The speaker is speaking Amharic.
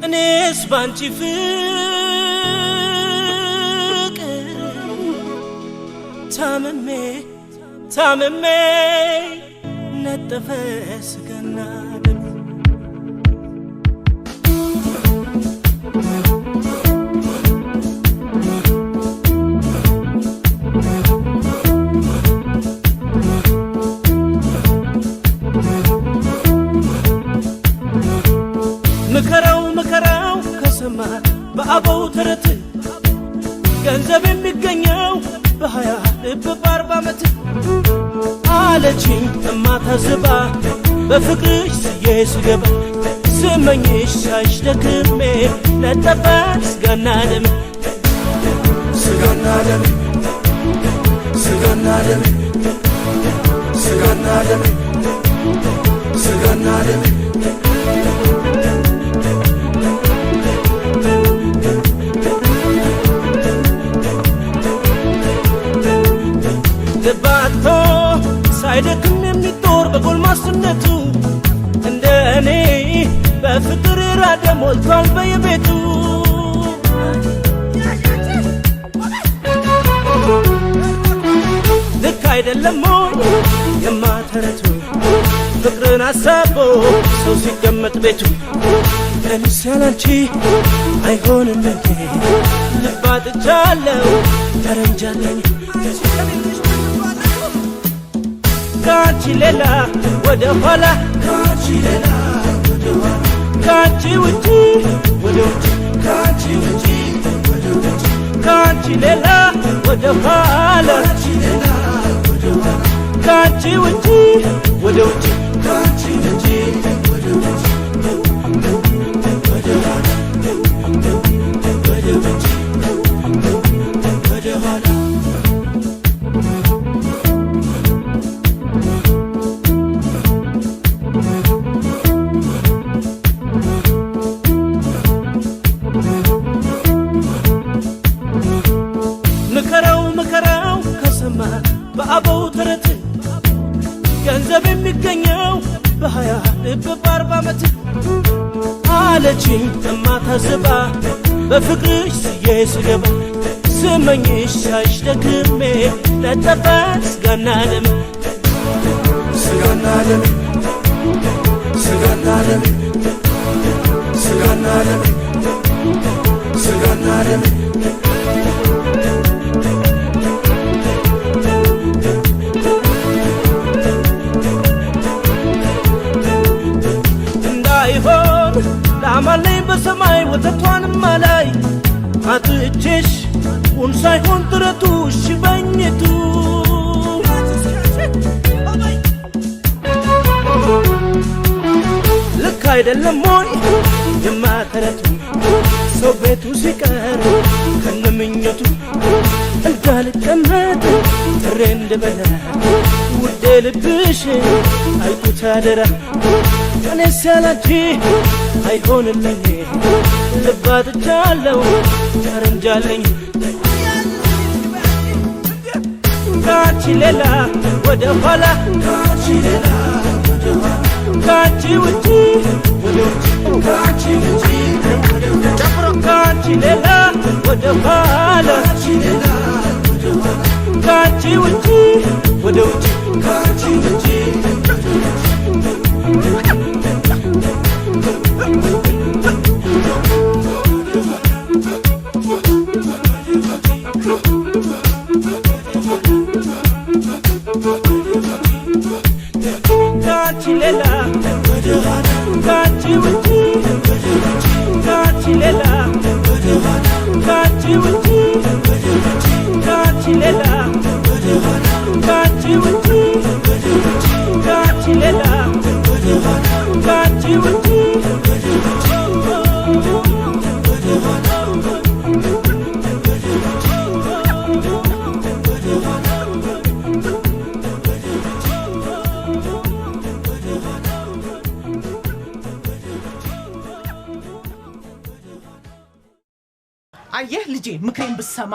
እኔስ ባንቺ ፍቅር ታምሜ ነጠፈ ስጋና ደም መከራው ከሰማ በአበው ተረት ገንዘብ የሚገኘው በ20 ልብ በ40 ዓመት አለችኝ እማታዝባ በፍቅርሽ ስዬ ስገባ ስመኝሽ ሳይሽ ደክሜ ነጠፈ ስጋና ደም ስጋና ደም ስጋና ደም ስጋና ደም ስጋና ደም ልባቶ ሳይደክም የሚጦር በጎልማስነቱ እንደ እኔ በፍቅር ራደ ሞልቷል በየቤቱ ልክ አይደለም የማተረቱ ፍቅርን አሳቦ ሰው ሲቀመጥ ቤቱ እኔስ ያላንቺ አይሆንም እንዴ ልባጥቻለሁ ተረንጃለኝ ካንቺ ሌላ ወደ ኋላ ካንቺ ሌላ ወደ ኋላ ካንቺ ውጪ ወደ ውጪ ካንቺ ውጪ ወደ ውጪ ካንቺ ሌላ ወደ ኋላ ካንቺ ሌላ ወደ ኋላ ካንቺ ውጪ ወደ ውጪ ካንቺ ውጪ ወደ ውጪ ወደ ኋላ ወደ ውጪ ወደ ኋላ መከራው ከሰማ በአበው ተረት ገንዘብ የሚገኘው በ20 ልብ በ40 ዓመት አለችኝ እማታዝባ በፍቅርሽ ስዬ ስገባ ስመኝሽ ሳይሽ ደክሜ ነጠፈ ስጋና ደም ስጋና ደም ስጋና ደም ስጋና ደም ስጋና ደም አማለኝ በሰማይ ወተቷንም አላይ አጥቼሽ ሁን ሳይሆን ጥረቱ ሽበኝቱ ልክ አይደለም ሞይ የማተረቱ ሰው ቤቱ ሲቀር ከነምኞቱ እንዳልቀመጥ ጥሬ እንድበላ ውዴ ልብሽ አይቁት አደራ እኔስ ያላንቺ አይሆንልኝ ልባጥቻለሁ ተረንጃለኝ ካንቺ ሌላ ወደ ኋላ ካንቺ ሌላ ወደ ኋላ ካንቺ ውጪ ወደ ውጪ ካንቺ ውጪ ወደ ውጪ ካንቺ ሌላ ወደ ኋላ ካንቺ ሌላ ወደ ኋላ ካንቺ ውጪ ወደ ውጪ ካንቺ ውጪ ካንቺ ሌላ ወደ ኋላ ካንቺ ውጪ ወደ ውጪ ካንቺ ሌላ ወደ ኋላ ካንቺ ውጪ ወደ ውጪ ካንቺ ሌላ ወደ ኋላ ካንቺ ውጪ ወደ ውጪ ካንቺ ሌላ ወደ ኋላ ካንቺ ውጪ ወደ ውጪ ወደ ኋላ አየህ ልጄ ምክሬን ብትሰማ